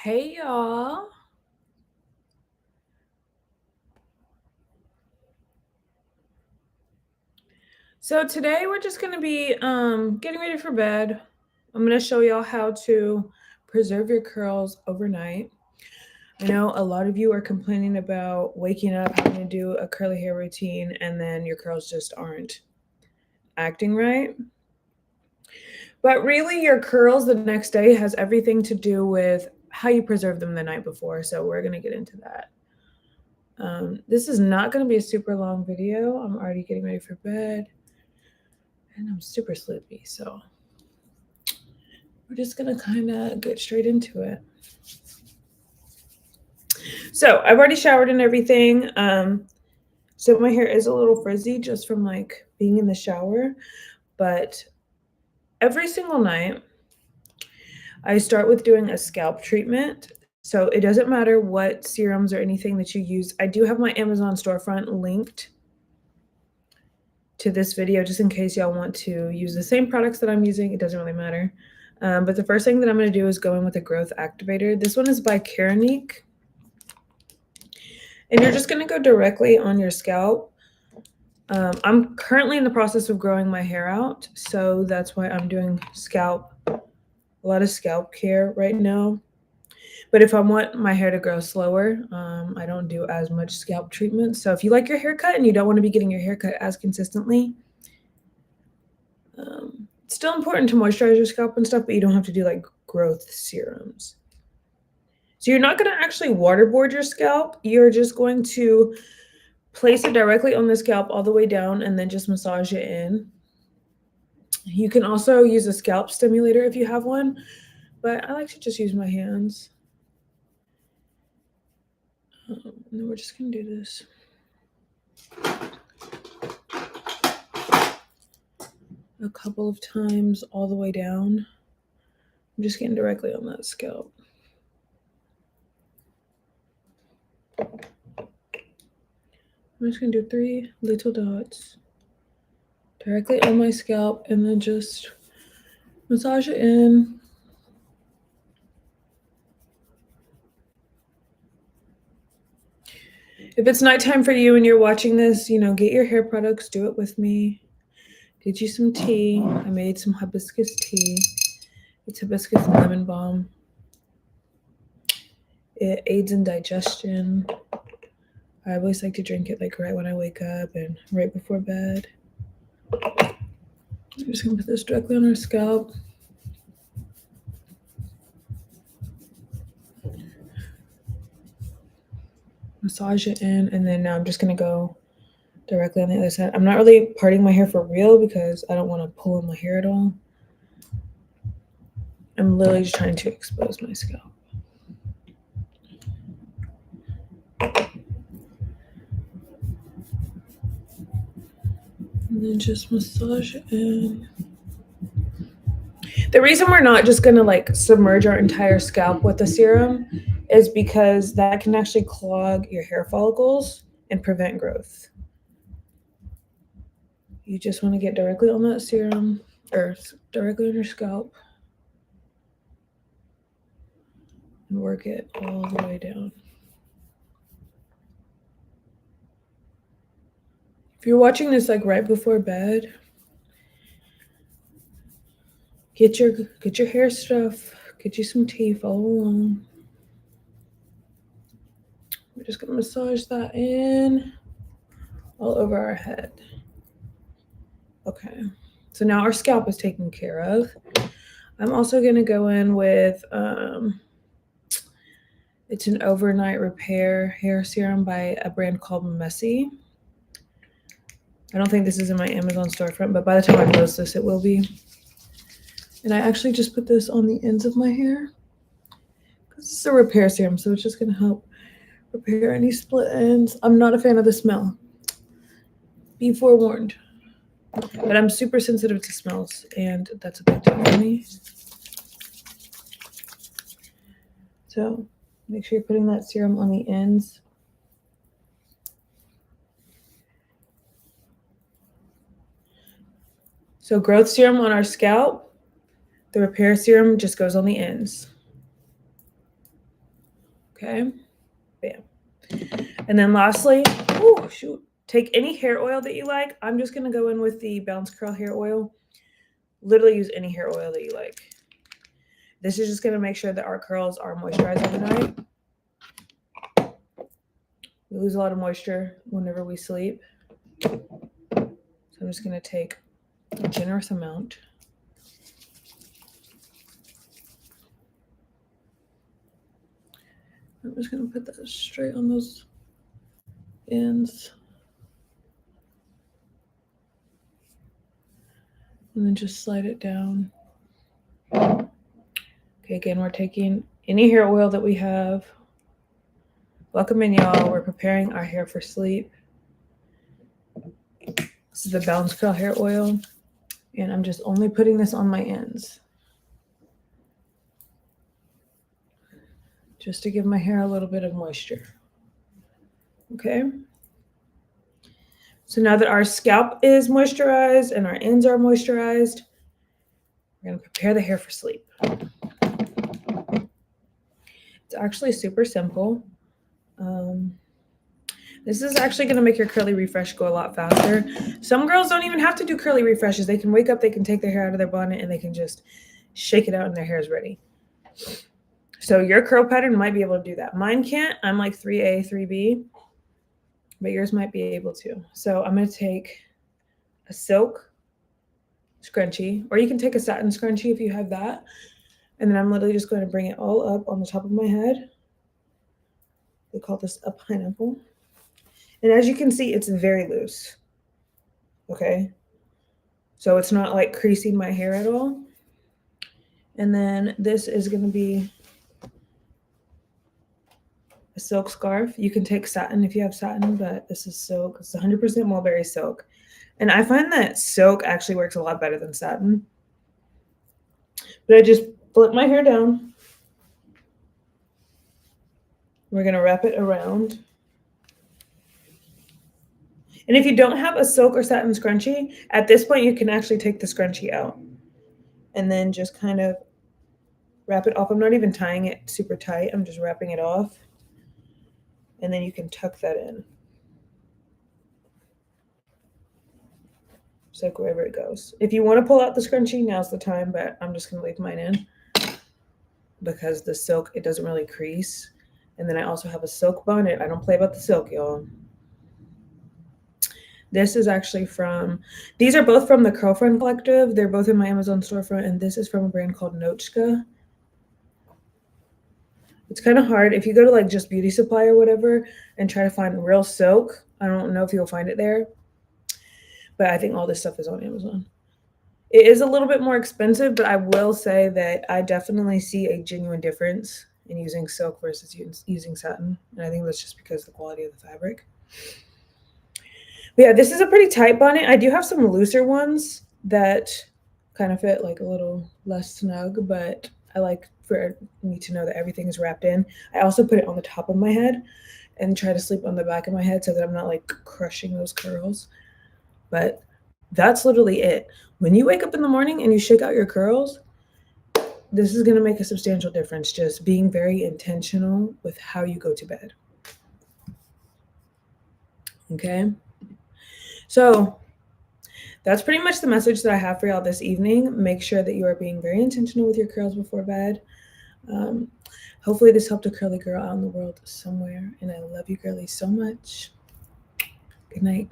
Hey y'all. So today we're just going to be getting ready for bed. I'm going to show y'all how to preserve your curls overnight. I know a lot of you are complaining about waking up, having to do a curly hair routine, and then your curls just aren't acting right. But really, your curls the next day has everything to do with how you preserve them the night before. So we're going to get into that. This is not going to be a super long video. I'm already getting ready for bed. And I'm super sleepy, so we're just gonna kind of get straight into it. So I've already showered and everything. So my hair is a little frizzy just from like being in the shower, but every single night I start with doing a scalp treatment. So it doesn't matter what serums or anything that you use. I do have my Amazon storefront linked to this video just in case y'all want to use the same products that I'm using. It doesn't really matter. But the first thing that I'm going to do is go in with a growth activator. This one is by Keranique. And you're just going to go directly on your scalp. I'm currently in the process of growing my hair out, so that's why I'm doing a lot of scalp care right now. But if I want my hair to grow slower, I don't do as much scalp treatment. So if you like your hair cut and you don't want to be getting your hair cut as consistently, it's still important to moisturize your scalp and stuff, but you don't have to do like growth serums. So you're not going to actually waterboard your scalp. You're just going to place it directly on the scalp all the way down and then just massage it in. You can also use a scalp stimulator if you have one, but I like to just use my hands. And then we're just going to do this. A couple of times all the way down. I'm just getting directly on that scalp. I'm just going to do 3 little dots directly on my scalp and then just massage it in. If it's nighttime for you and you're watching this, get your hair products, do it with me. Get you some tea. I made some hibiscus tea. It's hibiscus and lemon balm. It aids in digestion. I always like to drink it like right when I wake up and right before bed. I'm just gonna put this directly on our scalp. Massage it in, and then now I'm just gonna go directly on the other side. I'm not really parting my hair for real because I don't want to pull in my hair at all. I'm literally just trying to expose my scalp. And then just massage it in. The reason we're not just going to like submerge our entire scalp with the serum is because that can actually clog your hair follicles and prevent growth. You just want to get directly on that serum or directly on your scalp and work it all the way down. If you're watching this like right before bed, get your hair stuff, get you some tea, follow along. We're just gonna massage that in all over our head. Okay, so now our scalp is taken care of. I'm also gonna go in with it's an overnight repair hair serum by a brand called Messy. I don't think this is in my Amazon storefront, but by the time I post this, it will be. And I actually just put this on the ends of my hair because it's a repair serum, so it's just gonna help repair any split ends. I'm not a fan of the smell. Be forewarned. But I'm super sensitive to smells, and that's a big deal for me. So make sure you're putting that serum on the ends. So growth serum on our scalp. The repair serum just goes on the ends. Okay, bam. And then lastly, take any hair oil that you like. I'm just gonna go in with the Bounce Curl hair oil. Literally use any hair oil that you like. This is just gonna make sure that our curls are moisturized overnight. We lose a lot of moisture whenever we sleep. So I'm just gonna take a generous amount. I'm just gonna put that straight on those ends. And then just slide it down. Okay, again, we're taking any hair oil that we have. Welcome in, y'all. We're preparing our hair for sleep. This is the Bounce Curl hair oil. And I'm just only putting this on my ends, just to give my hair a little bit of moisture. Okay. So now that our scalp is moisturized and our ends are moisturized, we're going to prepare the hair for sleep. It's actually super simple. This is actually going to make your curly refresh go a lot faster. Some girls don't even have to do curly refreshes. They can wake up, they can take their hair out of their bonnet, and they can just shake it out and their hair is ready. So your curl pattern might be able to do that. Mine can't. I'm like 3A, 3B, but yours might be able to. So I'm going to take a silk scrunchie, or you can take a satin scrunchie if you have that. And then I'm literally just going to bring it all up on the top of my head. They call this a pineapple. And as you can see, it's very loose. Okay. So it's not like creasing my hair at all. And then this is going to be a silk scarf. You can take satin if you have satin, but this is silk. It's 100% mulberry silk. And I find that silk actually works a lot better than satin. But I just flip my hair down. We're going to wrap it around. And if you don't have a silk or satin scrunchie, at this point you can actually take the scrunchie out and then just kind of wrap it off. I'm not even tying it super tight. I'm just wrapping it off. And then you can tuck that in. Just like wherever it goes. If you want to pull out the scrunchie, now's the time, but I'm just going to leave mine in because the silk, it doesn't really crease. And then I also have a silk bonnet. I don't play about the silk, y'all. This is actually these are both from the Curlfriend Collective. They're both in my Amazon storefront, and this is from a brand called Nochka. It's kind of hard. If you go to like just Beauty Supply or whatever and try to find real silk, I don't know if you'll find it there, but I think all this stuff is on Amazon. It is a little bit more expensive, but I will say that I definitely see a genuine difference in using silk versus using satin, and I think that's just because of the quality of the fabric. But yeah, this is a pretty tight bonnet. I do have some looser ones that kind of fit like a little less snug, but I like for me to know that everything is wrapped in. I also put it on the top of my head and try to sleep on the back of my head so that I'm not like crushing those curls. But that's literally it. When you wake up in the morning and you shake out your curls, this is going to make a substantial difference. Just being very intentional with how you go to bed. Okay. So that's pretty much the message that I have for y'all this evening. Make sure that you are being very intentional with your curls before bed. Hopefully this helped a curly girl out in the world somewhere. And I love you girlies so much. Good night.